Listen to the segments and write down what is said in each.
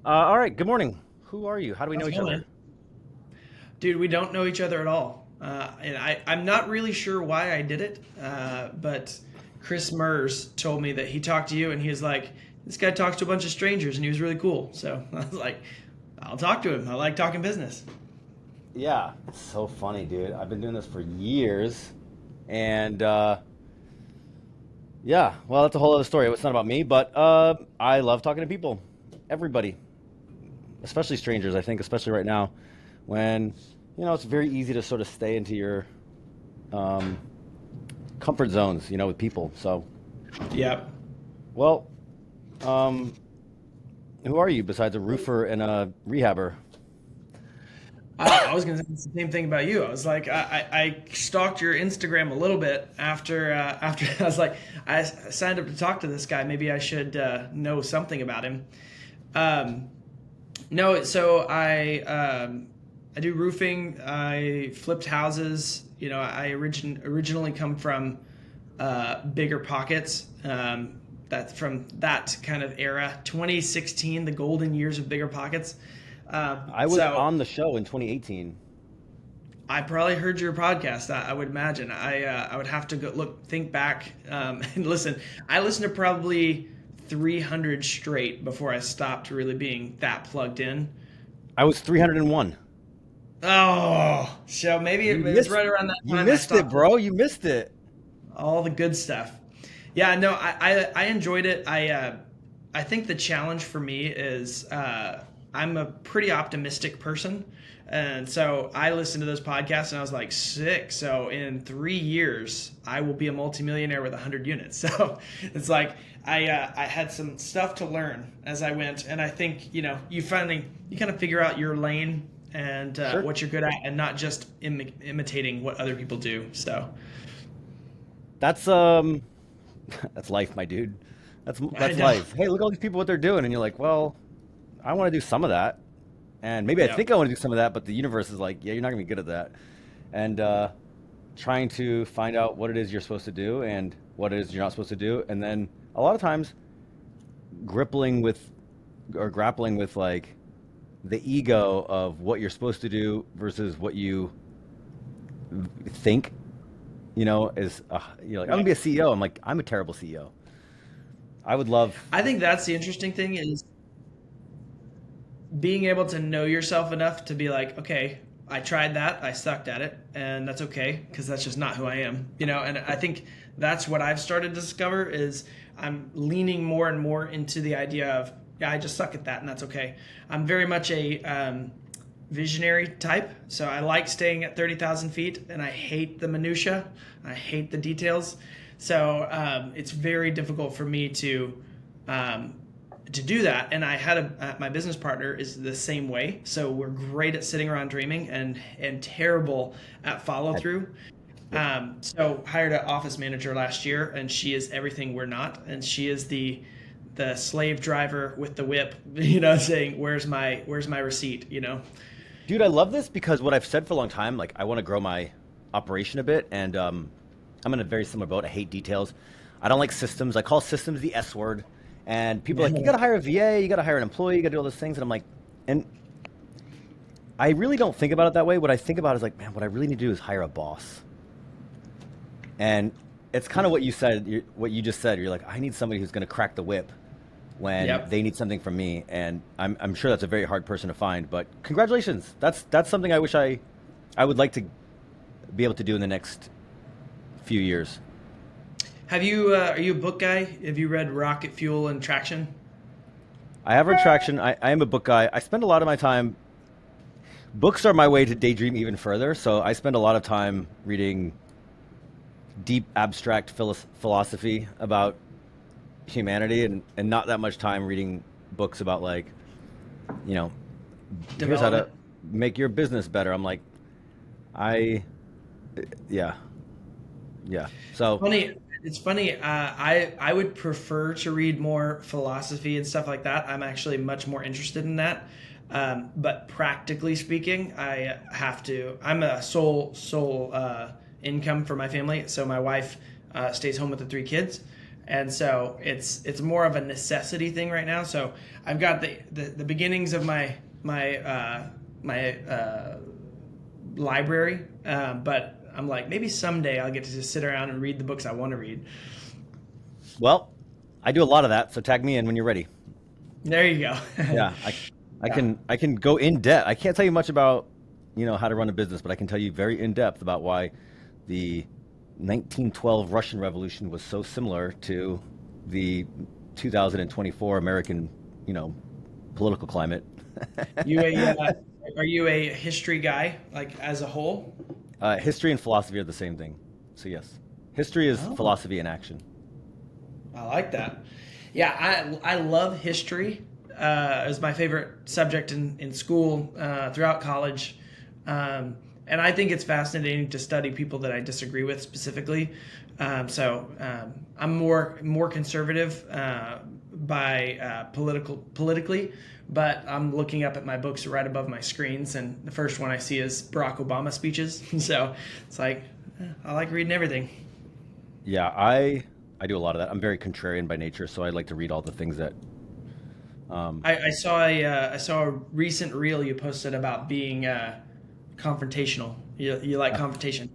All right. Good morning. Who are you? How do we know How's it each going, other? man? Dude, we don't know each other at all. And I'm not really sure why I did it, but Chris Mers told me that he talked to you and he was like, this guy talks to a bunch of strangers and he was really cool. So I was like, I'll talk to him. I like talking business. Yeah, it's so funny, dude. I've been doing this for years, and yeah, well, that's a whole other story. It's not about me, but I love talking to people, everybody, especially strangers. I think, especially right now, when it's very easy to sort of stay into your um, comfort zones, with people. So, Yep. well, um, who are you besides a roofer and a rehabber? I was gonna say the same thing about you. I was like, I stalked your Instagram a little bit after I was like, I signed up to talk to this guy. Maybe I should know something about him. Um, No, so I do roofing. I flipped houses. I originally come from BiggerPockets. That's from that kind of era, 2016, the golden years of BiggerPockets. I was So on the show in 2018. I probably heard your podcast. I would imagine. I would have to think back, and listen. I listened to probably 300 straight before I stopped really being that plugged in. I was 301. Oh, so maybe You it was missed right around that you time I missed it, stopped bro. You missed it. all the good stuff. Yeah, no, I enjoyed it. I think the challenge for me is I'm a pretty optimistic person, and so I listened to those podcasts and I was like, sick. So in 3 years, I will be a multimillionaire with 100 units. So it's like I had some stuff to learn as I went, and I think you kind of figure out your lane and Sure. what you're good at, and not just imitating what other people do. So That's that's life, my dude. That's I that's know. life. Hey, look at all these people what they're doing and you're like, "Well, I want to do some of that." And maybe I Yeah. think I want to do some of that, but the universe is like, "Yeah, you're not going to be good at that." And trying to find out what it is you're supposed to do and what it is you're not supposed to do, and then a lot of times grappling with like the ego of what you're supposed to do versus what you think, is you're like, I'm gonna Right. be a CEO. I'm like, I'm a terrible CEO. I would love. I think that's the interesting thing is being able to know yourself enough to be like, okay, I tried that, I sucked at it, and that's okay because that's just not who I am, And I think that's what I've started to discover is I'm leaning more and more into the idea of yeah, I just suck at that, and that's okay. I'm very much a visionary type, so I like staying at 30,000 feet, and I hate the minutia, I hate the details. So it's very difficult for me um, to do that. And I had my business partner is the same way. So we're great at sitting around dreaming and terrible at follow through. Yep. So hired an office manager last year, and she is everything we're not, and she is the slave driver with the whip, saying where's my receipt. Dude, I love this because what I've said for a long time, like I want to grow my operation a bit, and I'm in a very similar boat. I hate details. I don't like systems. I call systems the S word, and people are like, you got to hire a VA, you got to hire an employee, you got to do all those things, and I'm like, and I really don't think about it that way. What I think about is like, man, what I really need to do is hire a boss, and it's kind of what you said, what you just said. You're like, I need somebody who's going to crack the whip when Yep. they need something from me, and I'm sure that's a very hard person to find. But congratulations, that's something I wish I would like to be able to do in the next few years. Have you are you a book guy? Have you read Rocket Fuel and Traction? I have retraction. I am a book guy. I spend a lot of my time. Books are my way to daydream even further. So I spend a lot of time reading deep, abstract philosophy about humanity, and not that much time reading books about like, you know, here's how to Development. make your business better. I'm like, I, yeah, yeah. So Funny. It's funny. I would prefer to read more philosophy and stuff like that. I'm actually much more interested in that. But practically speaking, I have to. I'm a sole income for my family, so my wife stays home with the three kids. And so it's more of a necessity thing right now. So I've got the beginnings of my library, but I'm like, maybe someday I'll get to just sit around and read the books I want to read. Well, I do a lot of that, so tag me in when you're ready. There you go. Yeah, Yeah. I can go in depth. I can't tell you much about, how to run a business, but I can tell you very in depth about why the 1912 Russian Revolution was so similar to the 2024 American, political climate. You are you a history guy, like as a whole? History and philosophy are the same thing. So yes, history is Oh, philosophy in action. I like that. Yeah, I love history. It was my favorite subject in school, throughout college. And I think it's fascinating to study people that I disagree with specifically. I'm more conservative, politically, but I'm looking up at my books right above my screens, and the first one I see is Barack Obama speeches. So it's like, I like reading everything. Yeah, I do a lot of that. I'm very contrarian by nature, so I like to read all the things that. I saw a recent reel you posted about being confrontational. You like confrontation.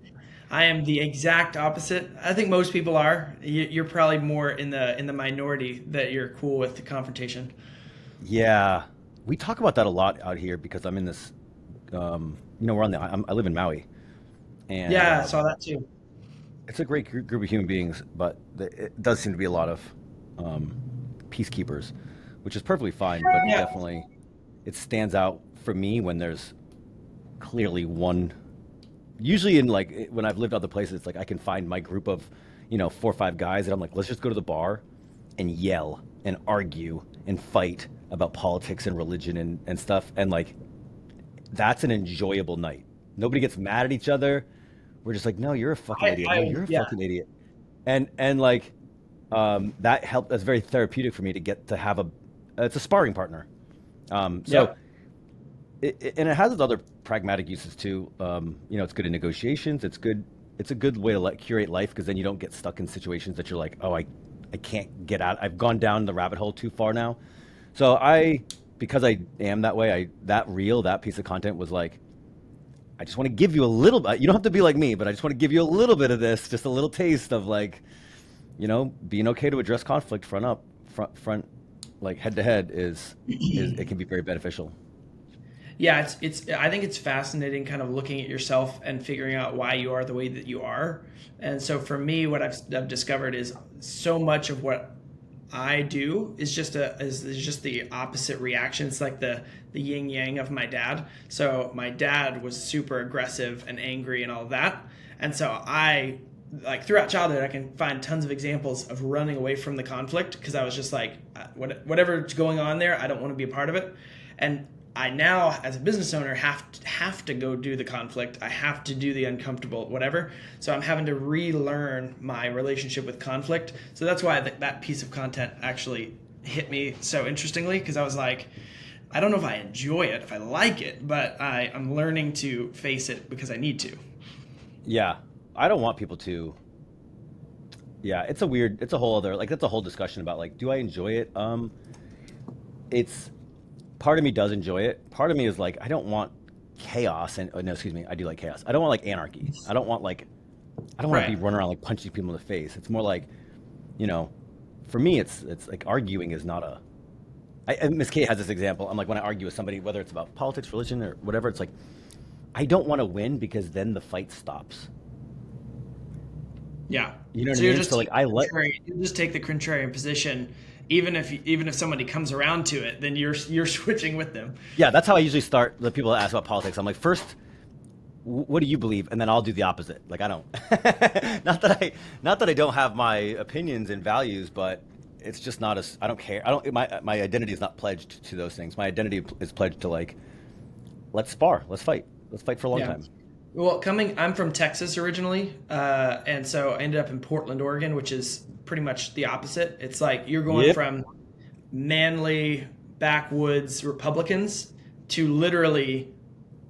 I am the exact opposite. I think most people are. You're probably more in the minority that you're cool with the confrontation. Yeah, we talk about that a lot out here because I'm in this. We're on I live in Maui, and Yeah, I saw that too. it's a great group of human beings, but it does seem to be a lot of um, peacekeepers, which is perfectly fine. But Yeah. it stands out for me when there's clearly one. Usually, when I've lived other places, it's like I can find my group of, 4 or 5 guys, and I'm like, let's just go to the bar and yell and argue and fight about politics and religion and stuff, and like that's an enjoyable night. Nobody gets mad at each other. We're just like, no, you're a fucking idiot. No, you're a Yeah. fucking idiot. And like that helped. That's very therapeutic for me to get to have it's a sparring partner. So Yep. and it has its other pragmatic uses too. It's good in negotiations. It's good. It's a good way to curate life because then you don't get stuck in situations that you're like, oh, I can't get out. I've gone down the rabbit hole too far now. So because I am that way, that piece of content was like, I just want to give you a little bit. You don't have to be like me, but I just want to give you a little bit of this, just a little taste of being okay to address conflict front, like head to head is it can be very beneficial. Yeah, it's I think it's fascinating kind of looking at yourself and figuring out why you are the way that you are. And so for me, what I've discovered is so much of what I do is just the opposite reaction. It's like the yin yang of my dad. So my dad was super aggressive and angry and all of that. And so I like throughout childhood I can find tons of examples of running away from the conflict because I was just like whatever's going on there, I don't want to be a part of it. And I now, as a business owner, have to go do the conflict. I have to do the uncomfortable, whatever. So I'm having to relearn my relationship with conflict. So that's why that piece of content actually hit me so interestingly because I was like, I don't know if I enjoy it, if I like it, but I'm learning to face it because I need to. Yeah, I don't want people to. Yeah, it's a whole other that's a whole discussion about do I enjoy it? It's part of me does enjoy it. Part of me is like I don't want chaos and no, excuse me, I do like chaos. I don't want anarchy. I don't want to Right. be running around punching people in the face. It's more you know, for me it's like arguing is not a. And Miss Kate has this example. I'm like when I argue with somebody, whether it's about politics, religion, or whatever, it's like I don't want to win because then the fight stops. Yeah. You know what So I you're mean? just So taking the contrarian, you just take the contrarian position, even if somebody comes around to it, then you're switching with them. Yeah, that's how I usually start the people that ask about politics. I'm like, first, what do you believe? And then I'll do the opposite. Like I don't, not that I don't have my opinions and values, but it's just not as I don't care. I don't my identity is not pledged to those things. My identity is pledged to let's spar, let's fight for a long Yeah. time. Well, I'm from Texas originally, and so I ended up in Portland, Oregon, which is pretty much the opposite. It's like you're going Yep. from manly backwoods Republicans to literally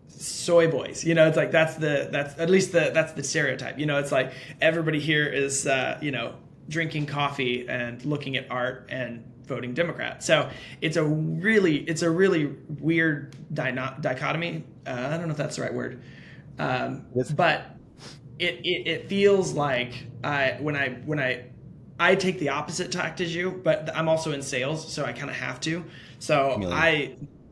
soy boys. It's like that's at least that's the stereotype. It's like everybody here is drinking coffee and looking at art and voting Democrat. So it's a really weird dichotomy. I don't know if that's the right word, but it feels like when I take the opposite tact as you, but I'm also in sales, so I kind of have to. So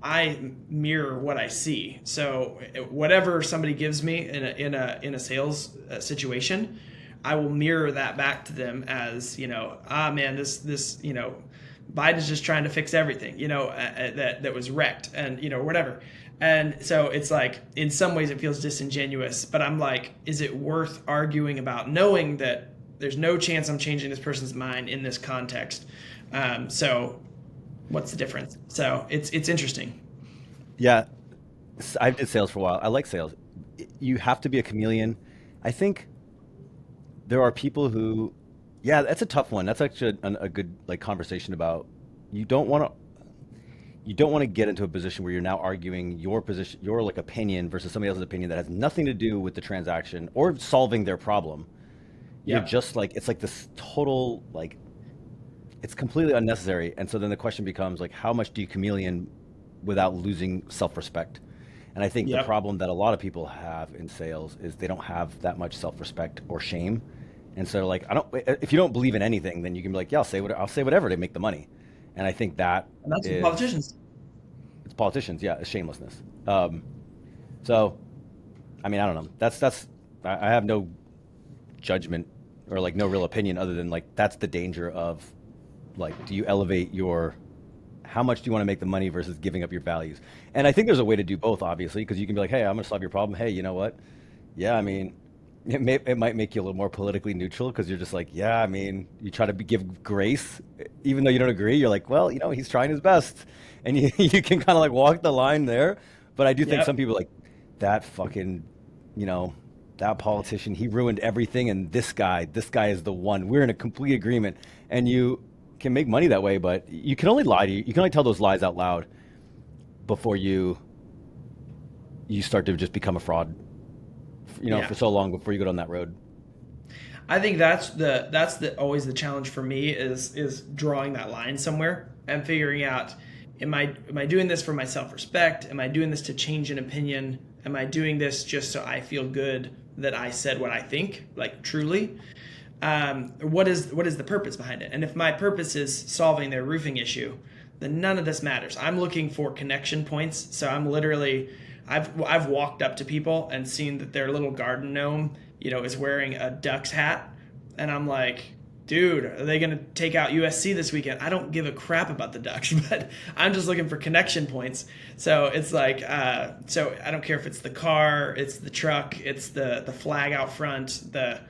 I mirror what I see. So whatever somebody gives me in a sales situation, I will mirror that back to them as, man, this Biden's just trying to fix everything, that was wrecked, and whatever. And so it's like, in some ways it feels disingenuous, but I'm like, is it worth arguing about, knowing that there's no chance I'm changing this person's mind in this context? So what's the difference? So it's interesting. Yeah, I did sales for a while. I like sales. You have to be a chameleon. I think there are people who, yeah, that's a tough one. That's actually a good conversation about, you don't want to get into a position where you're now arguing your position, your opinion versus somebody else's opinion that has nothing to do with the transaction or solving their problem. You're just it's like this total, it's completely unnecessary. And so then the question becomes, how much do you chameleon without losing self-respect? And I think the problem that a lot of people have in sales is they don't have that much self-respect or shame. And so if you don't believe in anything, then you can be like, yeah, I'll say whatever to make the money. And I think and that's politicians. It's politicians. Yeah. It's shamelessness. So, I mean, I don't know. I have no judgment or no real opinion other than that's the danger of do you elevate how much do you want to make the money versus giving up your values? And I think there's a way to do both, obviously, because you can be like, hey, I'm going to solve your problem. Hey, you know what? Yeah, I mean, it might make you a little more politically neutral because you're just yeah, I mean, you try to give grace, even though you don't agree. You're like, well, he's trying his best. And you can kind of walk the line there. But I do think some people that fucking, that politician, he ruined everything. And this guy is the one. We're in a complete agreement. And you can make money that way, but you can only you can only tell those lies out loud before you start to just become a fraud, for so long before you go down that road. I think that's always the challenge for me is drawing that line somewhere and figuring out, am I doing this for my self-respect? Am I doing this to change an opinion? Am I doing this just so I feel good that I said what I think, truly? What is the purpose behind it? And if my purpose is solving their roofing issue, then none of this matters. I'm looking for connection points. So I'm literally, I've walked up to people and seen that their little garden gnome, is wearing a Ducks hat, and I'm like, dude, are they going to take out USC this weekend? I don't give a crap about the Ducks, but I'm just looking for connection points. So it's so I don't care if it's the car, it's the truck, it's the flag out front, the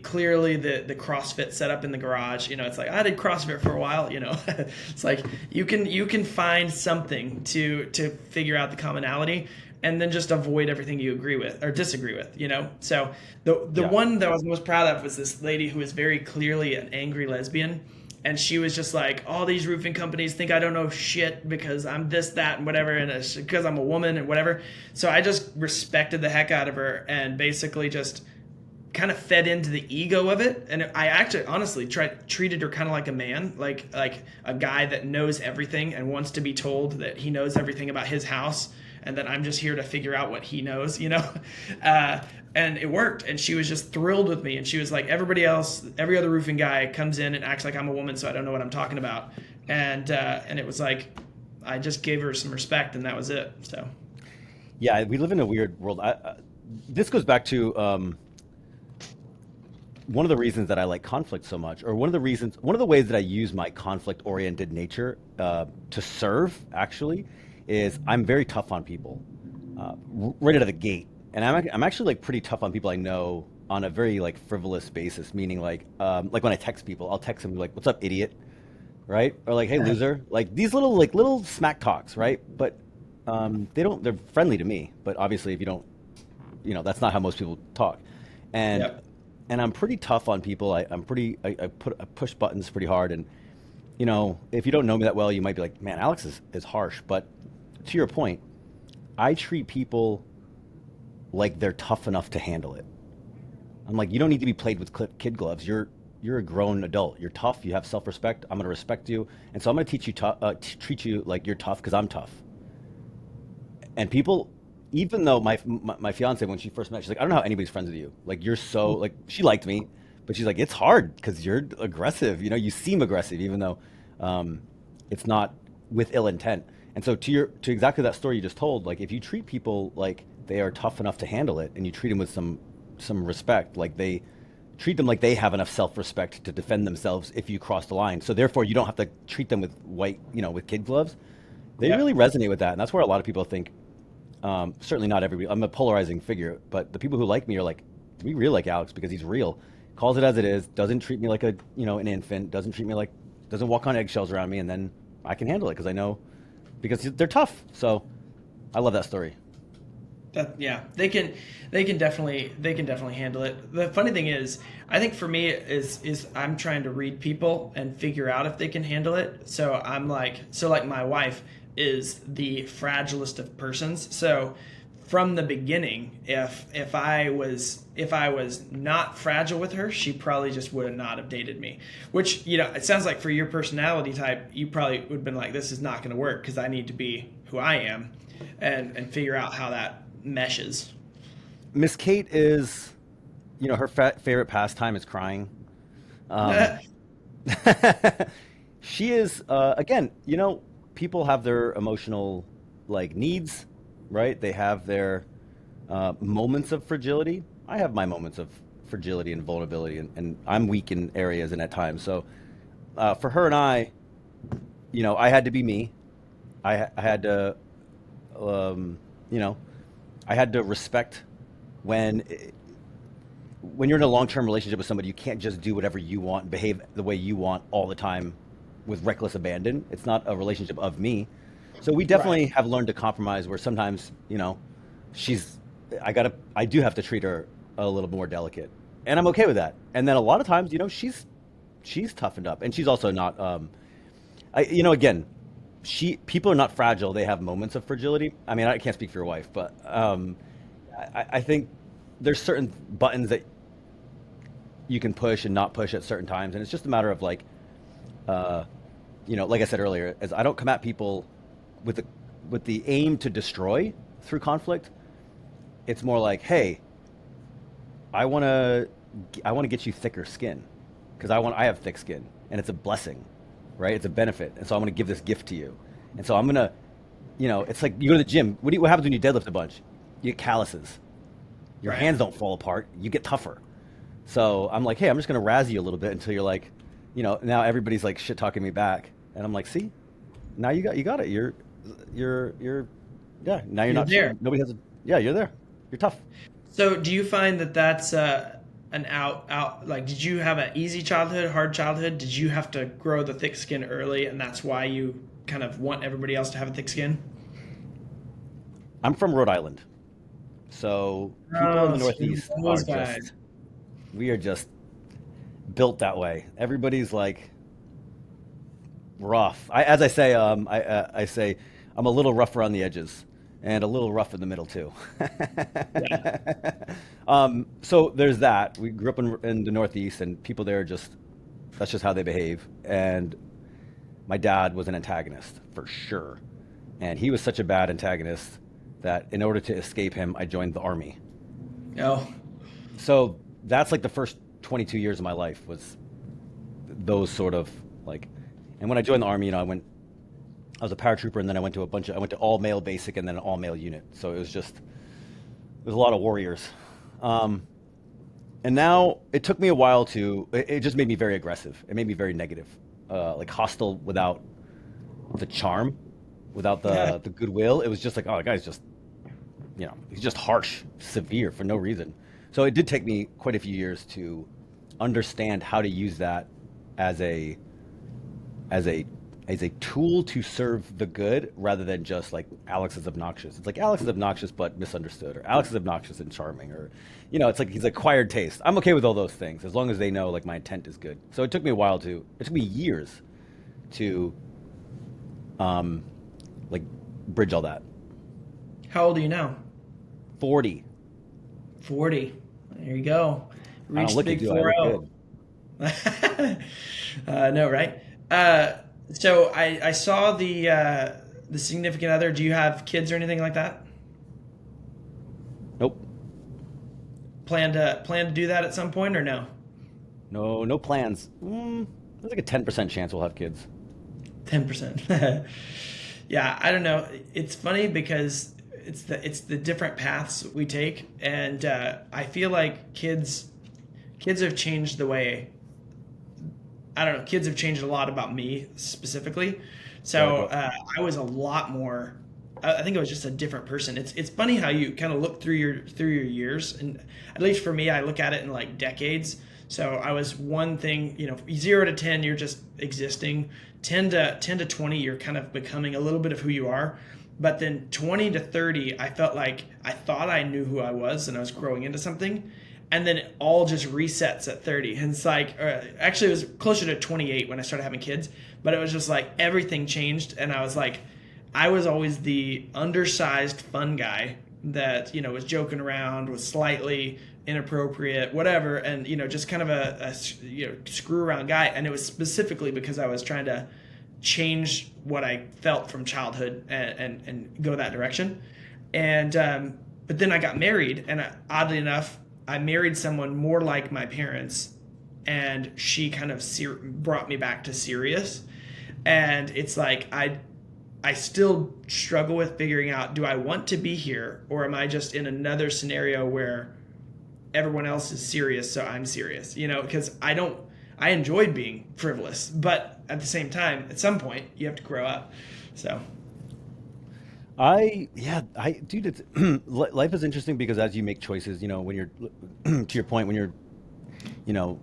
clearly the CrossFit setup in the garage. It's I did CrossFit for a while. It's you can find something to figure out the commonality, and then just avoid everything you agree with or disagree with. So the one that I was most proud of was this lady who was very clearly an angry lesbian. And she was just all these roofing companies think I don't know shit because I'm this, that, and whatever, and it's because I'm a woman and whatever. So I just respected the heck out of her and basically just kind of fed into the ego of it. And I actually honestly treated her kind of like a man, like a guy that knows everything and wants to be told that he knows everything about his house and that I'm just here to figure out what he knows, and it worked. And she was just thrilled with me. And she was like, everybody else, every other roofing guy comes in and acts like I'm a woman, so I don't know what I'm talking about. And it was I just gave her some respect, and that was it. So yeah, we live in a weird world. This goes back to one of the reasons that I like conflict so much, or one of the ways that I use my conflict-oriented nature to serve, actually, is I'm very tough on people right out of the gate. And I'm actually pretty tough on people I know on a very frivolous basis, meaning when I text people, I'll text them what's up, idiot, right? Or hey, loser, these little smack talks, right? But they're friendly to me, but obviously if you don't, that's not how most people talk. And I'm pretty tough on people. I push buttons pretty hard. And, if you don't know me that well, you might be like, man, Alex is harsh. But to your point, I treat people like they're tough enough to handle it. I'm like, you don't need to be played with kid gloves. You're you're a grown adult. You're tough. You have self-respect. I'm gonna respect you, and so I'm gonna teach you treat you like you're tough because I'm tough. And people, even though my fiance, when she first met, she's like, I don't know how anybody's friends with you. Like you're so like she liked me, but she's like, it's hard because you're aggressive. You know, you seem aggressive, even though um, it's not with ill intent. And so to exactly that story you just told, like if you treat people like they are tough enough to handle it, and you treat them with some respect, like they treat them like they have enough self-respect to defend themselves if you cross the line. So therefore, you don't have to treat them with white, with kid gloves. They Yeah. really resonate with that, and that's where a lot of people think. Certainly not everybody. I'm a polarizing figure, but the people who like me are like, we really like Alex because he's real, calls it as it is, doesn't treat me like an infant, doesn't treat me like, doesn't walk on eggshells around me, and then I can handle it because I know, because they're tough. So I love that story. Yeah, they can definitely handle it. The funny thing is, I think for me is I'm trying to read people and figure out if they can handle it. So like my wife is the fragilest of persons. So from the beginning, if I was not fragile with her, she probably just would not have dated me. Which, it sounds like for your personality type, you probably would have been like, this is not going to work because I need to be who I am, and figure out how that meshes. Miss Kate is, her favorite pastime is crying. Um, she is again, people have their emotional like needs, right? They have their moments of fragility. I have my moments of fragility and vulnerability, and I'm weak in areas and at times. So for her and I had to be me. I had to, um, you know, I had to respect when when you're in a long-term relationship with somebody, you can't just do whatever you want and behave the way you want all the time with reckless abandon. It's not a relationship of me. So we Right. definitely have learned to compromise where sometimes, she's I do have to treat her a little more delicate. And I'm okay with that. And then a lot of times, she's toughened up and she's also not again, she people are not fragile. They have moments of fragility. I mean, I can't speak for your wife, but I think there's certain buttons that you can push and not push at certain times, and it's just a matter of like, uh, like I said earlier, as I don't come at people with the aim to destroy through conflict. It's more like, hey, I want to I want to get you thicker skin because I have thick skin and it's a blessing, right? It's a benefit, and so I'm going to give this gift to you, and so I'm gonna, it's like you go to the gym. What happens when you deadlift a bunch? You get calluses. Your Right. hands don't fall apart. You get tougher. So I'm like, hey, I'm just gonna razz you a little bit until you're like, now everybody's like shit talking me back, and I'm like, see, now you got it. You're yeah. Now you're You're not sure. there. Nobody has a yeah. You're there. You're tough. So do you find that that's an out like, did you have an easy childhood, hard childhood? Did you have to grow the thick skin early, and that's why you kind of want everybody else to have a thick skin? I'm from Rhode Island, so people in Oh, the so you're Northeast one of those are guys. just we are just built that way. Everybody's like rough. As I say, I say I'm a little rough around the edges and a little rough in the middle too. Yeah. So there's that. We grew up in the Northeast, and people there are just that's just how they behave. And my dad was an antagonist for sure, and he was such a bad antagonist that in order to escape him, I joined the army. Oh, So that's like the first 22 years of my life was those sort of like, and when I joined the army, I was a paratrooper, and then I went to all male basic and then an all male unit. So it was a lot of warriors. Um, and now it took me a while it just made me very aggressive. It made me very negative, like hostile without the charm, without yeah. the goodwill. It was just like, oh, the guy's just, he's just harsh, severe for no reason. So it did take me quite a few years to understand how to use that as a as a as a tool to serve the good rather than just like Alex is obnoxious. It's like Alex is obnoxious but misunderstood, or Alex is obnoxious and charming, or it's like he's acquired taste. I'm okay with all those things as long as they know like my intent is good. So it took me years to um like bridge all that. How old are you now? 40. 40. There you go. I don't Reached the look it, big do I? I look 40. good. No, right? So I saw the significant other. Do you have kids or anything like that? Nope. Plan to do that at some point or no? No plans. There's like a 10% chance we'll have kids. 10%. Yeah, I don't know. It's funny because it's the different paths we take, and I feel like kids have changed the way. I don't know. Kids have changed a lot about me specifically. Yeah, like So what? I was a lot more. I think I was just a different person. It's funny how you kind of look through your years, and at least for me, I look at it in like decades. So I was one thing, 0 to 10, you're just existing. 10 to 20, you're kind of becoming a little bit of who you are. But then 20 to 30, I felt like I thought I knew who I was and I was growing into something. And then it all just resets at 30. And it's like, actually, it was closer to 28 when I started having kids. But it was just like everything changed. And I was like, I was always the undersized fun guy that, was joking around, was slightly inappropriate, whatever. And, just kind of a screw around guy. And it was specifically because I was trying to change what I felt from childhood and go that direction. And but then I got married, and oddly enough, I married someone more like my parents, and she kind of brought me back to serious. And it's like I still struggle with figuring out, do I want to be here, or am I just in another scenario where everyone else is serious, so I'm serious? Because I enjoyed being frivolous, but at the same time, at some point, you have to grow up. So, Dude, it's life is interesting because as you make choices, when you're to your point, when you're, you know,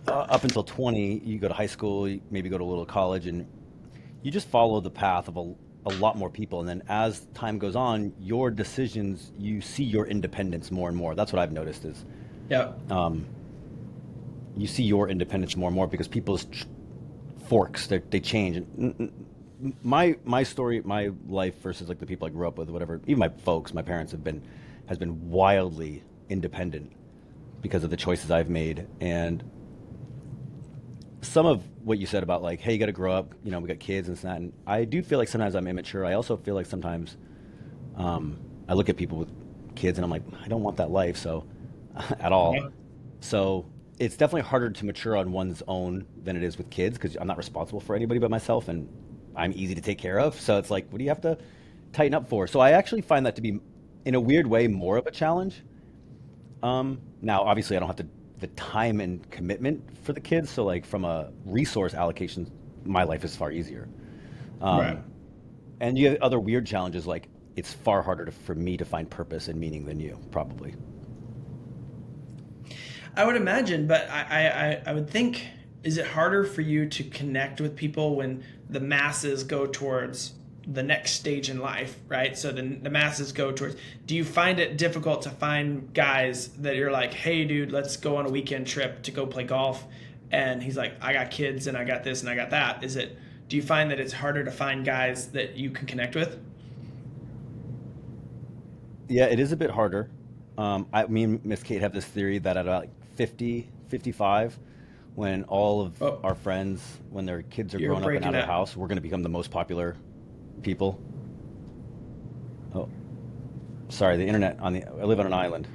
up until 20, you go to high school, you maybe go to a little college, and you just follow the path of a lot more people. And then as time goes on, your decisions, you see your independence more and more. That's what I've noticed is yeah. um, you see your independence more and more because people's forks, they change. My story, my life versus like the people I grew up with, whatever. Even my folks, my parents has been wildly independent because of the choices I've made. And some of what you said about like, hey, you got to grow up. We got kids and that. And I do feel like sometimes I'm immature. I also feel like sometimes I look at people with kids and I'm like, I don't want that life. So at all. Yeah. So it's definitely harder to mature on one's own than it is with kids because I'm not responsible for anybody but myself and I'm easy to take care of. So it's like, what do you have to tighten up for? So I actually find that to be, in a weird way, more of a challenge. Now, obviously, I don't have the time and commitment for the kids. So like from a resource allocation, my life is far easier. Right. Um, and you have other weird challenges like it's far harder for me to find purpose and meaning than you, probably. I would imagine, but I would think, is it harder for you to connect with people when the masses go towards the next stage in life, right? So the masses go towards, do you find it difficult to find guys that you're like, hey, dude, let's go on a weekend trip to go play golf? And he's like, I got kids and I got this and I got that. Do you find that it's harder to find guys that you can connect with? Yeah, it is a bit harder. Me and Miss Kate have this theory that at about like 50, 55, when all of Oh, our friends, when their kids are you're grown up and out breaking of the up. house, we're going to become the most popular people. Oh, sorry, the internet I live on an island.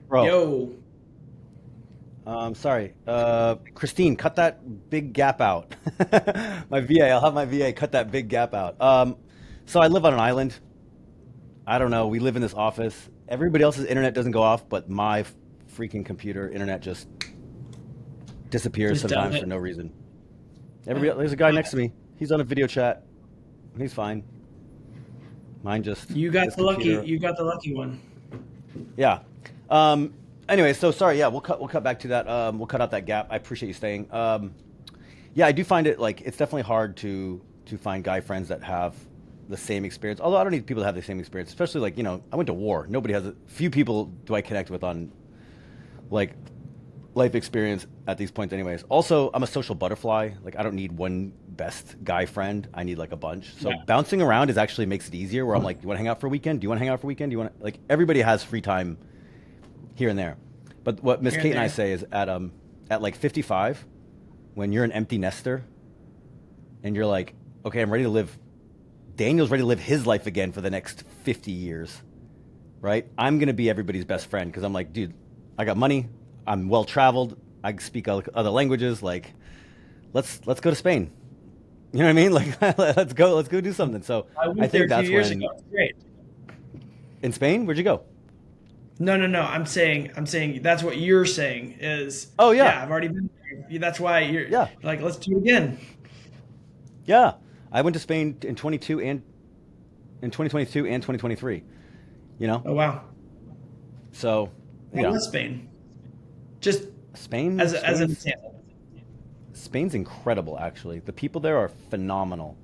Bro, Yo, sorry. Christine, cut that big gap out. My VA, I'll have my VA cut that big gap out. So I live on an island. I don't know. We live in this office. Everybody else's internet doesn't go off, but my freaking computer internet just disappears just sometimes for it. no reason. There's a guy next to me. He's on a video chat. He's fine. Mine just You got this the lucky. computer. You got the lucky one. Yeah. Um, anyway, so sorry. Yeah, we'll cut back to that. We'll cut out that gap. I appreciate you staying. Yeah, I do find it like it's definitely hard to find guy friends that have the same experience. Although I don't need people to have the same experience, especially like I went to war. Nobody has few people do I connect with on like life experience at these points anyways. Also, I'm a social butterfly. Like I don't need one best guy friend. I need like a bunch. So Yeah. bouncing around is actually makes it easier where I'm like, you want to hang out for a weekend? Do you want to hang out for a weekend? Do you want to like everybody has free time here and there. But what Miss Here and Kate and I there. say is at like 55, when you're an empty nester and you're like, okay, I'm ready to live Daniel's ready to live his life again for the next 50 years, right? I'm going to be everybody's best friend because I'm like, dude, I got money. I'm well traveled. I speak other languages. Like, let's go to Spain. You know what I mean? Like, let's go do something. So I I went there think a few that's years when ago. It's great. in Spain, where'd you go? No, no, no. I'm saying that's what you're saying is, Oh yeah, yeah, I've already been there. That's why you're yeah, like, let's do it again. yeah. I went to Spain in 22 and in 2022 and 2023. You know, Oh wow. so How you know, was Spain? Just Spain, as an Spain's example. Spain's incredible, actually. The people there are phenomenal.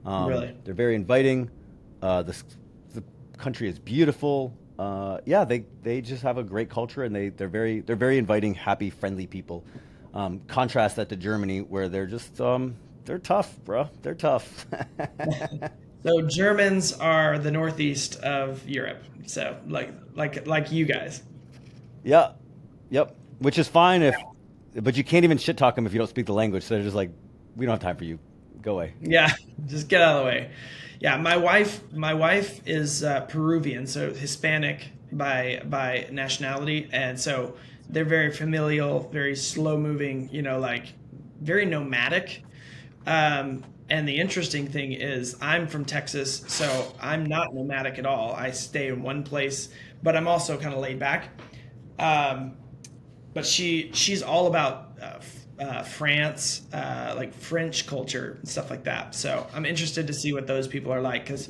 Really. They're very inviting. The country is beautiful. Yeah, they just have a great culture, and they're very inviting, happy, friendly people. Contrast that to Germany, where they're tough, bro. They're tough. So Germans are the northeast of Europe. So like you guys. Yeah, yep. Which is fine but you can't even shit talk them if you don't speak the language. So they're just like, we don't have time for you. Go away. Yeah, just get out of the way. Yeah, my wife is Peruvian, so Hispanic by nationality, and so they're very familial, very slow moving. Like very nomadic. And the interesting thing is, I'm from Texas, so I'm not nomadic at all. I stay in one place, but I'm also kind of laid back. Um, but she's all about France, like French culture and stuff like that. So I'm interested to see what those people are like because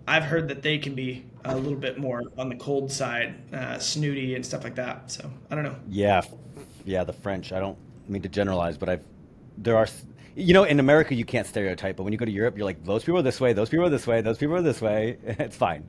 I've heard that they can be a little bit more on the cold side, snooty and stuff like that. So I don't know. Yeah, yeah. The French. I don't mean to generalize, but there are. In America you can't stereotype, but when you go to Europe, you're like, those people are this way, those people are this way, those people are this way. It's fine.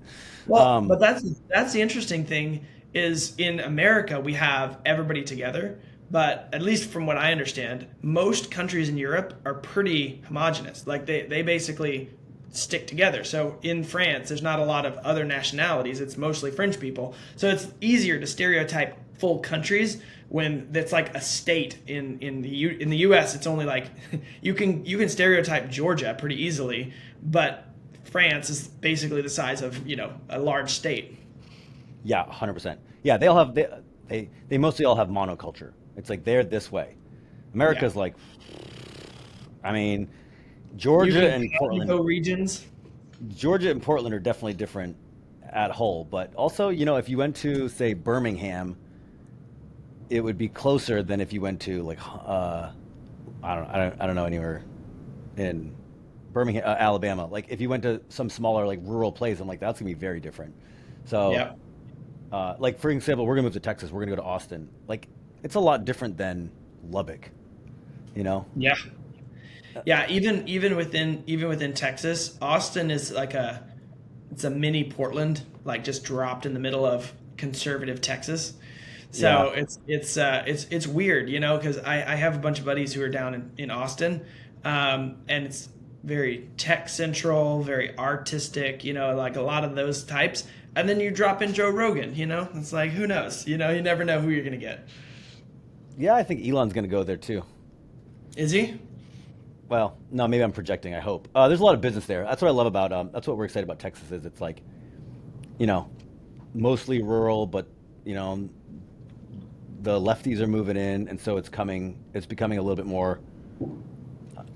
Well, Um, but that's the interesting thing is in America we have everybody together, but at least from what I understand, most countries in Europe are pretty homogenous. Like they basically stick together. So in France, there's not a lot of other nationalities. It's mostly French people. So it's easier to stereotype full countries when it's like a state in the US. It's only like you can stereotype Georgia pretty easily, but France is basically the size of a large state. yeah, 100%. Yeah, they mostly all have monoculture. It's like they're this way. America's like, I mean, You Georgia can and go Portland. regions. Georgia and Portland are definitely different at whole, but also, if you went to say Birmingham, it would be closer than if you went to like I don't know anywhere in Birmingham, Alabama. Like if you went to some smaller like rural place, I'm like that's gonna be very different. So, Yeah. like for example, we're gonna move to Texas. We're gonna go to Austin. Like it's a lot different than Lubbock. You know? Yeah. Yeah, even within Texas, Austin is like it's a mini Portland, like just dropped in the middle of conservative Texas. Yeah. So it's weird, because I have a bunch of buddies who are down in Austin, and it's very tech central, very artistic, like a lot of those types. And then you drop in Joe Rogan, it's like who knows, you never know who you're gonna get. Yeah, I think Elon's gonna go there too. Is he? Well, no, maybe I'm projecting. I hope. There's a lot of business there. That's what I love about. That's what we're excited about Texas is. It's like, you know, mostly rural, but you know, the lefties are moving in, and so it's coming. It's becoming a little bit more.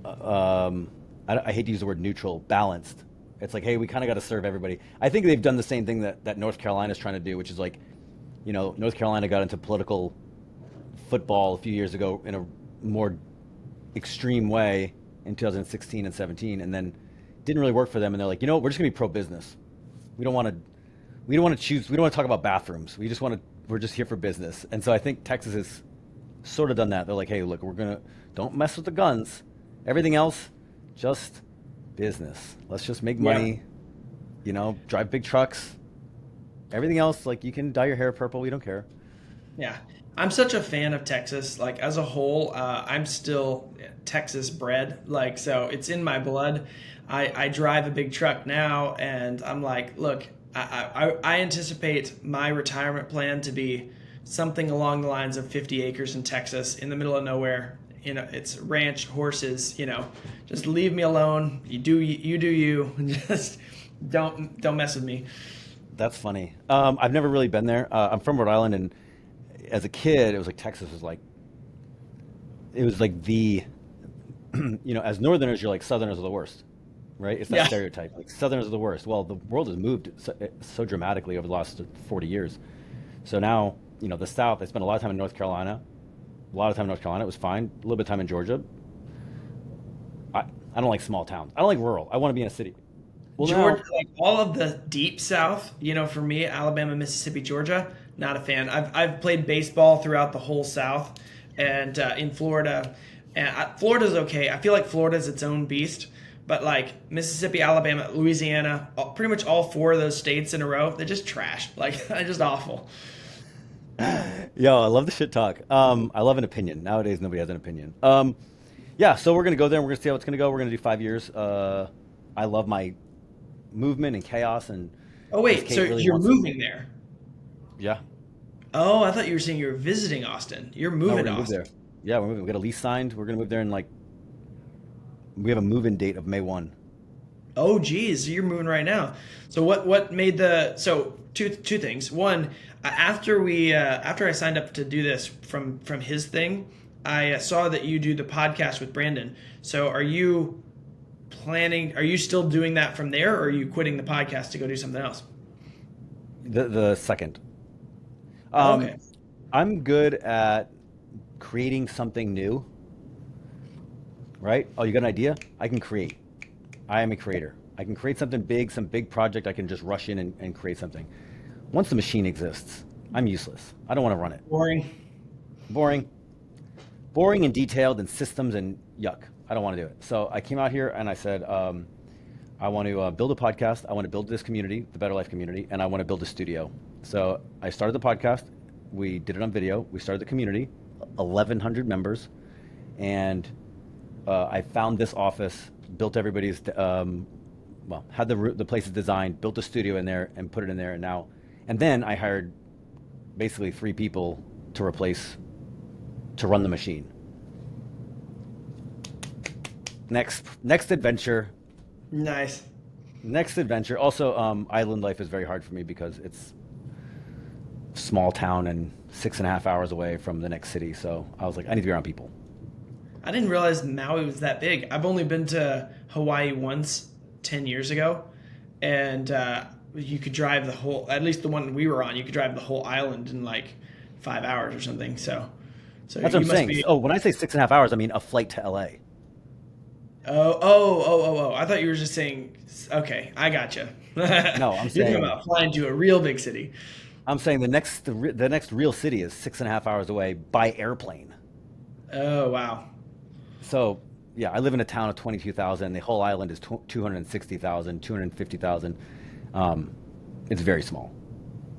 I hate to use the word neutral, balanced. It's like, hey, we kind of got to serve everybody. I think they've done the same thing that North Carolina is trying to do, which is like, North Carolina got into political football a few years ago in a more extreme way in 2016 and 17, and then didn't really work for them. And they're like, we're just gonna be pro-business. We don't want to. We don't want to choose. We don't want to talk about bathrooms. We just want to. We're just here for business. And so I think Texas has sort of done that. They're like, hey, look, don't mess with the guns. Everything else, just business. Let's just make Yeah. money. Drive big trucks. Everything else, like you can dye your hair purple. We don't care. Yeah. I'm such a fan of Texas. Like as a whole, I'm still Texas bred. Like, so it's in my blood. I drive a big truck now and I'm like, look, I anticipate my retirement plan to be something along the lines of 50 acres in Texas in the middle of nowhere. It's ranch, horses, just leave me alone. You do you. Just don't mess with me. That's funny. I've never really been there. I'm from Rhode Island, and as a kid, it was like Texas was like, it was like as Northerners, you're like Southerners are the worst, right? It's that Yeah. stereotype. Like Southerners are the worst. Well, the world has moved so dramatically over the last 40 years. So now, the South, I spent a lot of time in North Carolina. A lot of time in North Carolina, it was fine. A little bit of time in Georgia. I don't like small towns. I don't like rural. I want to be in a city. Well, now, Georgia, like all of the deep South, for me, Alabama, Mississippi, Georgia, not a fan. I've played baseball throughout the whole South, and in Florida, and Florida's okay. I feel like Florida's its own beast, but like Mississippi, Alabama, Louisiana, pretty much all four of those states in a row, they're just trash. Like they're just awful. yo, I love the shit talk. I love an opinion. Nowadays, nobody has an opinion. Yeah, so we're gonna go there and we're gonna see how it's gonna go. We're gonna do 5 years. I love my movement and chaos, and Oh Miss wait, so Kate really you're wants it. moving there? Yeah, Oh, I thought you were saying you were visiting Austin. You're no, we're moving to gonna move there. Austin. Yeah, we're moving. We got a lease signed. We're gonna move there in like we have a move-in date of May 1. Oh, geez, so you're moving right now. So what made two things. One, after I signed up to do this from his thing, I saw that you do the podcast with Brandon. So are you planning? Are you still doing that from there, or are you quitting the podcast to go do something else? The second. Oh, Um, okay. I'm good at creating something new. Right? Oh, you got an idea? I can create. I am a creator. I can create something big, some big project. I can just rush in and create something. Once the machine exists, I'm useless. I don't want to run it. Boring. Boring. Boring and detailed and systems and yuck. I don't want to do it. So I came out here and I said, I want to build a podcast. I want to build this community, the Better Life community, and I want to build a studio. So I started the podcast. We did it on video. We started the community, 1,100 members, and I found this office, built everybody's, had the places designed, built a studio in there, and put it in there. And then I hired basically 3 people to run the machine. Next adventure. Nice. Next adventure. Also, island life is very hard for me because small town and 6.5 hours away from the next city. So I was like, I need to be around people. I didn't realize Maui was that big. I've only been to Hawaii once 10 years ago, and you could drive the whole, at least the one we were on, you could drive the whole island in like 5 hours or something. So That's you what I'm must saying. be. Oh, when I say 6.5 hours, I mean a flight to LA. Oh. I thought you were just saying, okay, I gotcha. You're No, I'm talking saying about flying to a real big city. the next real city is 6.5 hours away by airplane. Oh, wow. So yeah, I live in a town of 22,000. The whole island is 260,000, 250,000. It's very small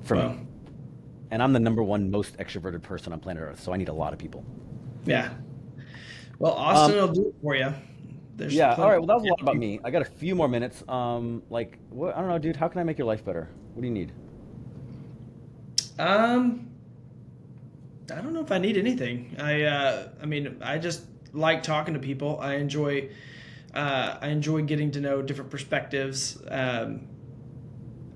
for Well, me. And I'm the number one most extroverted person on planet Earth, so I need a lot of people. yeah. Well, Um, Austin will do it for you. There's yeah, all plenty. right. Well, that was a lot about me. I got a few more minutes. Like, what? I don't know, dude. How can I make your life better? What do you need? Um, I don't know if I need anything. I mean, I just like talking to people. I enjoy getting to know different perspectives.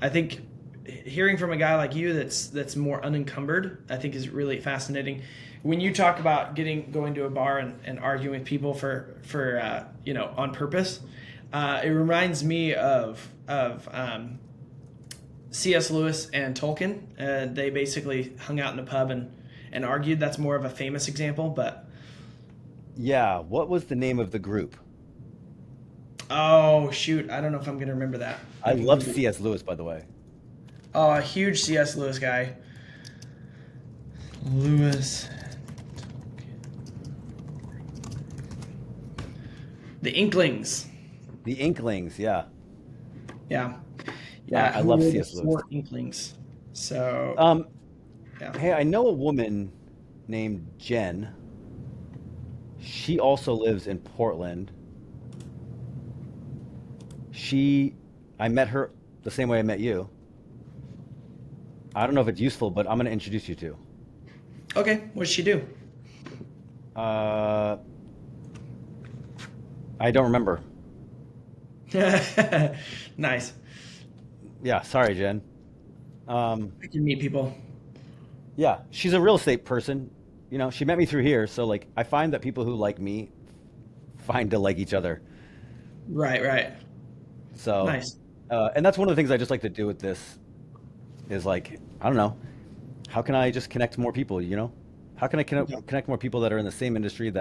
I think hearing from a guy like you that's more unencumbered, I think is really fascinating. When you talk about going to a bar and arguing with people for on purpose, it reminds me of C.S. Lewis and Tolkien. They basically hung out in a pub and argued. That's more of a famous example, but Yeah. What was the name of the group? oh shoot, I don't know if I'm gonna remember that. I I can love Google. C.S. Lewis, by the way. Oh, a huge C.S. Lewis guy. Lewis. The Inklings. The Inklings. Yeah. Yeah. Yeah. Yeah. I Who love were the C.S. Lewis. four Inklings? So, Um. yeah. Hey, I know a woman named Jen. She also lives in Portland. I met her the same way I met you. I don't know if it's useful, but I'm going to introduce you to. Okay. What did she do? Uh, I don't remember. Nice. Yeah, sorry, Jen. Um, I can meet people. yeah, she's a real estate person. She met me through here, so like I find that people who like me find to like each other. Right. Right. So, Nice. and that's one of the things I just like to do with this is like, I don't know, how can I just connect more people, How can I Yeah. connect more people that are in the same industry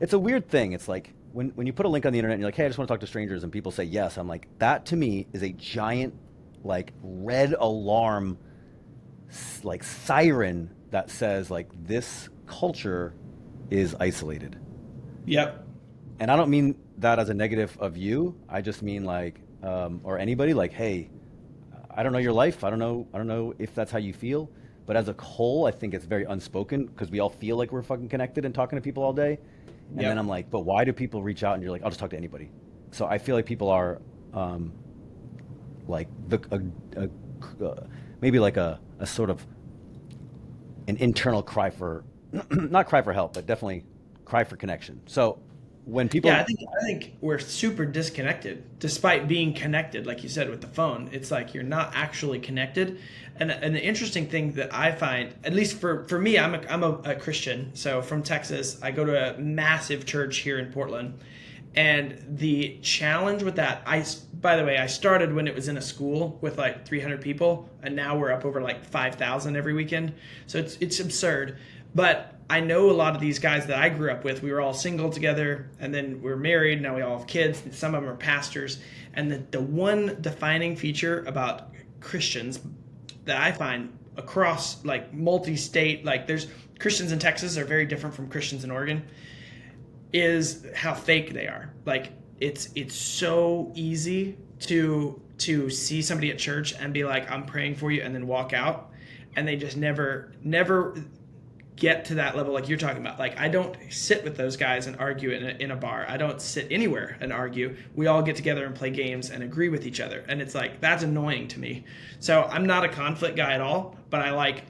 it's a weird thing. It's like when you put a link on the internet and you're like, hey, I just want to talk to strangers and people say yes. I'm like, that to me is a giant, like red alarm, like siren that says like this culture is isolated. Yep. And I don't mean that as a negative of you. I just mean like, or anybody like, hey, I don't know your life. I don't know if that's how you feel. But as a whole, I think it's very unspoken because we all feel like we're fucking connected and talking to people all day. And then Yep. I'm like, but why do people reach out? And you're like, I'll just talk to anybody. So I feel like people are, like maybe like a sort of an internal cry for, not cry for help, but definitely cry for connection. So when Yeah, people, I think we're super disconnected, despite being connected, like you said with the phone. It's like you're not actually connected. And the interesting thing that I find, at least for me, I'm a Christian. So from Texas, I go to a massive church here in Portland. And the challenge with that, by the way, I started when it was in a school with like 300 people, and now we're up over like 5,000 every weekend. So it's absurd. But I know a lot of these guys that I grew up with. We were all single together, and then we're married. Now we all have kids. And some of them are pastors. And the one defining feature about Christians that I find across like multi-state, like there's Christians in Texas are very different from Christians in Oregon, is how fake they are. Like it's so easy to see somebody at church and be like, I'm praying for you, and then walk out, and they just never get to that level like you're talking about. Like I don't sit with those guys and argue in a bar. I don't sit anywhere and argue. We all get together and play games and agree with each other. And it's like, that's annoying to me. So I'm not a conflict guy at all, but I like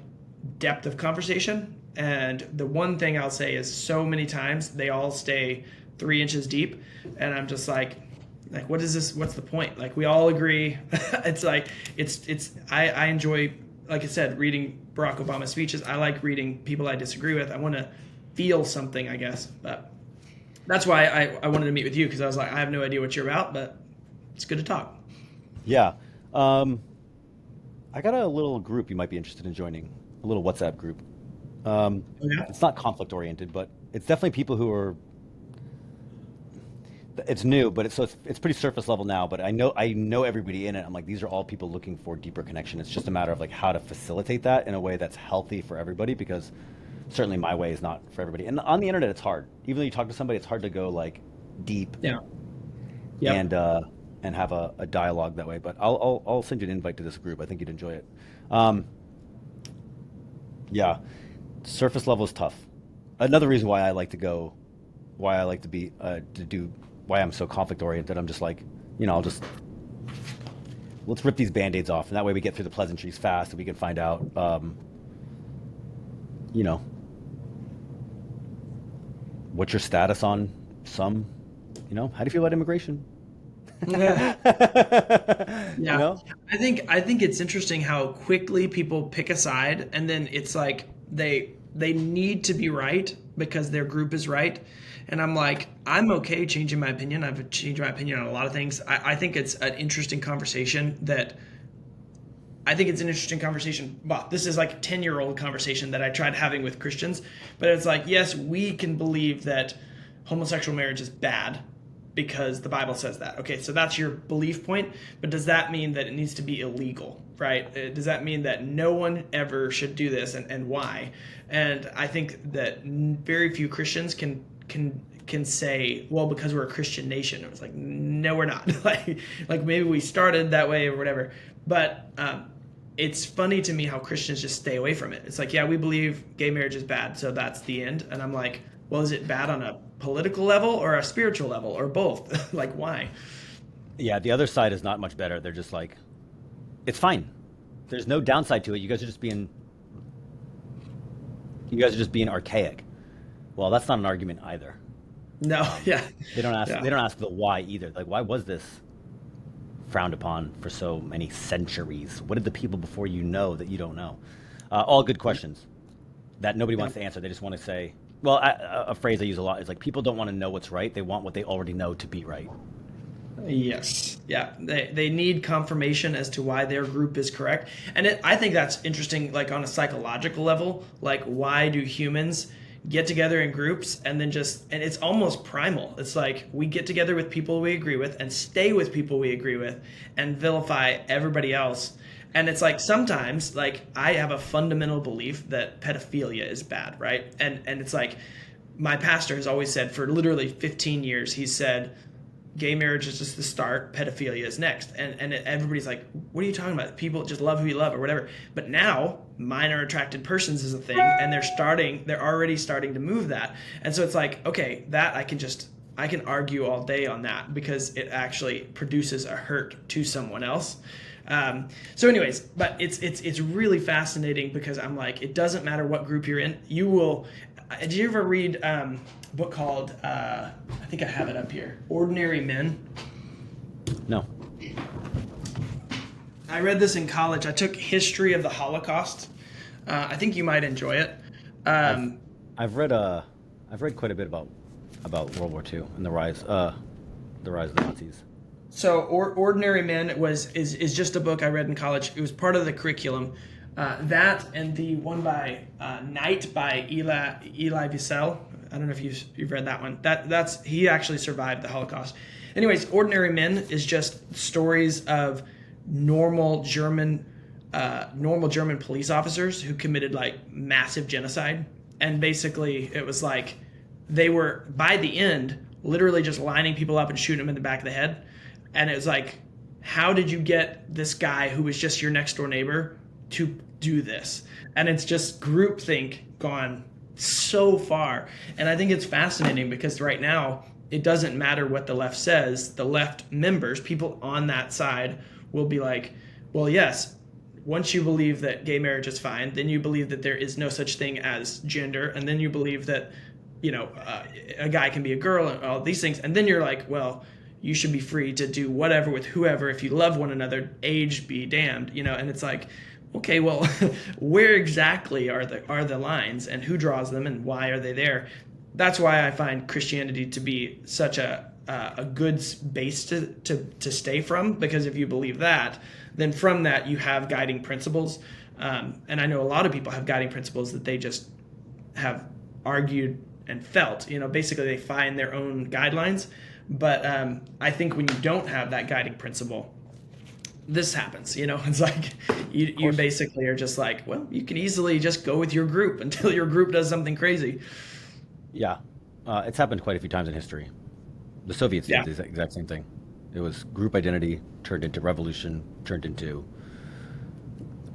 depth of conversation. And the one thing I'll say is so many times they all stay 3 inches deep. And I'm just like, what is this? What's the point? Like we all agree. It's like, I enjoy like I said, reading Barack Obama's speeches. I like reading people I disagree with. I want to feel something, I guess. But that's why I wanted to meet with you, because I was like, I have no idea what you're about, but it's good to talk. Yeah. I got a little group you might be interested in joining, a little WhatsApp group. Yeah. It's not conflict oriented, but it's definitely people who are. It's new, but it's pretty surface level now. But I know everybody in it. I'm like, these are all people looking for deeper connection. It's just a matter of like how to facilitate that in a way that's healthy for everybody, because certainly my way is not for everybody. And on the internet, it's hard. Even though you talk to somebody, it's hard to go like deep. Yeah. Yep. And have a dialogue that way. But I'll send you an invite to this group. I think you'd enjoy it. Yeah, surface level is tough. Another reason why I like to go, why I like to be to do, why I'm so conflict oriented. I'm just like, let's rip these band-aids off, and that way we get through the pleasantries fast, and we can find out, what's your status on some, how do you feel about immigration? Yeah. Yeah. I think it's interesting how quickly people pick a side, and then it's like they need to be right because their group is right. And I'm like, I'm okay changing my opinion. I've changed my opinion on a lot of things. I think it's an interesting conversation Well, this is like a 10-year-old conversation that I tried having with Christians. But it's like, yes, we can believe that homosexual marriage is bad because the Bible says that. Okay, so that's your belief point. But does that mean that it needs to be illegal, right? Does that mean that no one ever should do this, and why? And I think that very few Christians can say, well, because we're a Christian nation. It was like, no, we're not. like maybe we started that way or whatever. But it's funny to me how Christians just stay away from it. It's like, yeah, we believe gay marriage is bad, so that's the end. And I'm like, well, is it bad on a political level or a spiritual level or both? Like, why? Yeah, the other side is not much better. They're just like, it's fine. There's no downside to it. You guys are just being archaic. Well, that's not an argument either. No, yeah. They don't ask. Yeah. They don't ask the why either. Like, why was this frowned upon for so many centuries? What did the people before you know that you don't know? All good questions that nobody wants to answer. They just want to say. Well, a phrase I use a lot is like, people don't want to know what's right. They want what they already know to be right. Yes. Yeah. They need confirmation as to why their group is correct. And I think that's interesting, like on a psychological level. Like, why do humans get together in groups and then and it's almost primal. It's like we get together with people we agree with and stay with people we agree with and vilify everybody else. And it's like, sometimes, like, I have a fundamental belief that pedophilia is bad, right? And it's like, my pastor has always said for literally 15 years, he said, gay marriage is just the start, pedophilia is next. And everybody's like, what are you talking about? People just love who you love or whatever. But now minor attracted persons is a thing, and they're already starting to move that. And so it's like, okay, that I can argue all day on that because it actually produces a hurt to someone else. So anyways, but it's really fascinating because I'm like, it doesn't matter what group you're in. You will. Did you ever read a book called, I think I have it up here, Ordinary Men? No. I read this in college. I took history of the Holocaust. I think you might enjoy it. I've read quite a bit about World War II and the rise of the Nazis. So Ordinary Men is just a book I read in college. It was part of the curriculum. That and the one by Night by Eli Wiesel. I don't know if you've read that one. That's he actually survived the Holocaust. Anyways, Ordinary Men is just stories of normal German police officers who committed like massive genocide. And basically it was like they were, by the end, literally just lining people up and shooting them in the back of the head. And it was like, how did you get this guy who was just your next door neighbor to do this? And it's just groupthink gone so far. And I think it's fascinating because right now it doesn't matter what the left says. The left members, people on that side, will be like, well, yes, once you believe that gay marriage is fine, then you believe that there is no such thing as gender, and then you believe that a guy can be a girl and all these things, and then you're like, well, you should be free to do whatever with whoever if you love one another, age be damned, and it's like, okay, well, where exactly are the lines, and who draws them, and why are they there? That's why I find Christianity to be such a good base to stay from, because if you believe that, then from that you have guiding principles. And I know a lot of people have guiding principles that they just have argued and felt. Basically they find their own guidelines. But I think when you don't have that guiding principle, this happens. It's like you basically are just like, well, you can easily just go with your group until your group does something crazy. Yeah, it's happened quite a few times in history. The Soviets did the exact same thing. It was group identity turned into revolution, turned into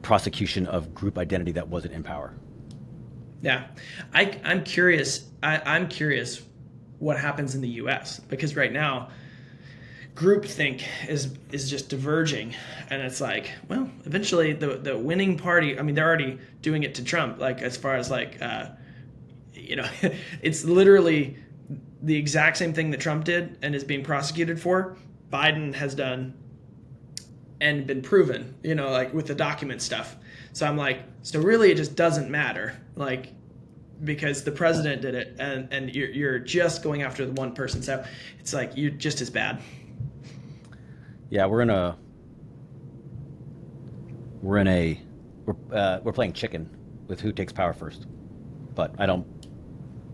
prosecution of group identity that wasn't in power. Yeah, I'm curious. I'm curious what happens in the U.S. because right now, groupthink is just diverging, and it's like, well, eventually the winning party. I mean, they're already doing it to Trump. Like as far as like, it's literally the exact same thing that Trump did and is being prosecuted for. Biden has done and been proven. Like with the document stuff. So I'm like, so really it just doesn't matter, like, because the president did it, and you're just going after the one person. So it's like you're just as bad. Yeah, we're playing chicken with who takes power first. But I don't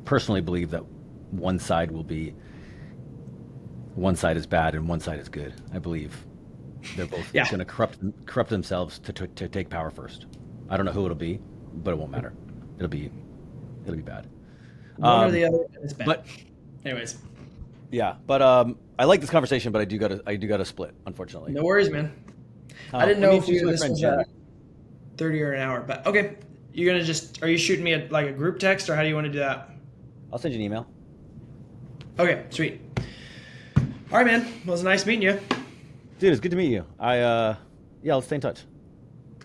personally believe that one side is bad and one side is good. I believe they're both going to corrupt themselves to take power first. I don't know who it'll be, but it won't matter. It'll be bad. One or the other is bad. But anyways, yeah. But I like this conversation, but I do gotta split, unfortunately. No worries, man. I didn't know if this was 30 or an hour, but okay. Are you shooting me a group text, or how do you want to do that? I'll send you an email. Okay, sweet. All right, man. Well, it was nice meeting you. Dude, it's good to meet you. Let's stay in touch.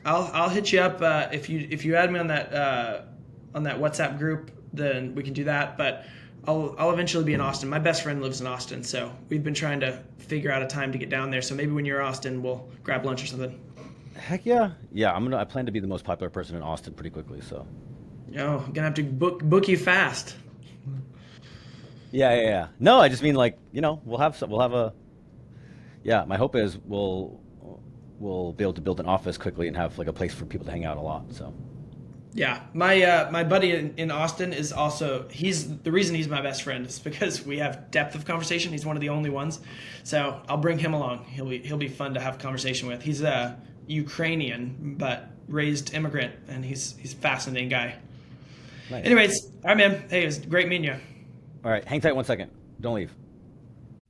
I'll hit you up if you add me on that WhatsApp group, then we can do that. But I'll eventually be in Austin. My best friend lives in Austin, so we've been trying to figure out a time to get down there. So maybe when you're in Austin, we'll grab lunch or something. Heck yeah, yeah. I plan to be the most popular person in Austin pretty quickly. So. I'm gonna have to book you fast. Yeah. No, I just mean we'll have a. Yeah, my hope is we'll be able to build an office quickly and have a place for people to hang out a lot. So. Yeah, my buddy in Austin is also the reason he's my best friend is because we have depth of conversation. He's one of the only ones, so I'll bring him along. He'll be fun to have a conversation with. He's a Ukrainian but raised immigrant, and he's a fascinating guy. Nice. Anyways, all right, man. Hey, it was great meeting you. All right, hang tight 1 second. Don't leave.